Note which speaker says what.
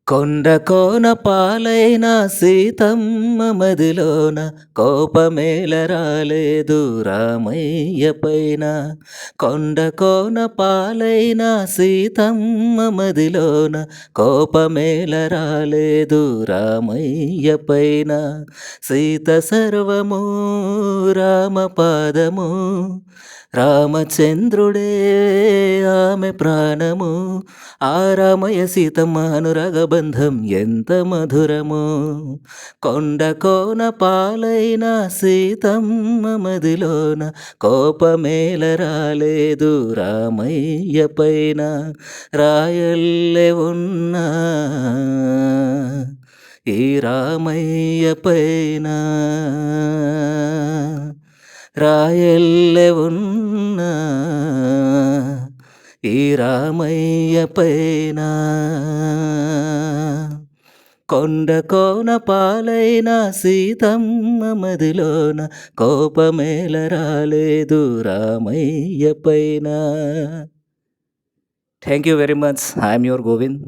Speaker 1: కొండ కోన పాలైన సీతమ్మ మదిలోన కోపమేల రాలేదు రామయ్య పైన. కొండ కోన పాలైన సీతమ్మ మదిలోన కోపమేల రాలేదు రామయ్య పైన. సీత సర్వము రామపాదము, రామచంద్రుడే ఆమె ప్రాణము. ఆ రామయ్య సీతమ్మ అనురాగ బంధం ఎంత మధురమో. కొండ కోన పాలైన సీతమ్మ మదిలోన కోపమేల రాలేదు రామయ్య పైన. రాయల్లె ఉన్నా ఈ రామయ్య పైన, రాయల్లె ఉన్నా ఈ రామయ్య పైన. కొండ కోన పాలైన సీతమ్మ మదిలోన కోపమేల రాలేదు రామయ్య పైన. Thank you very much. I'm your Govind.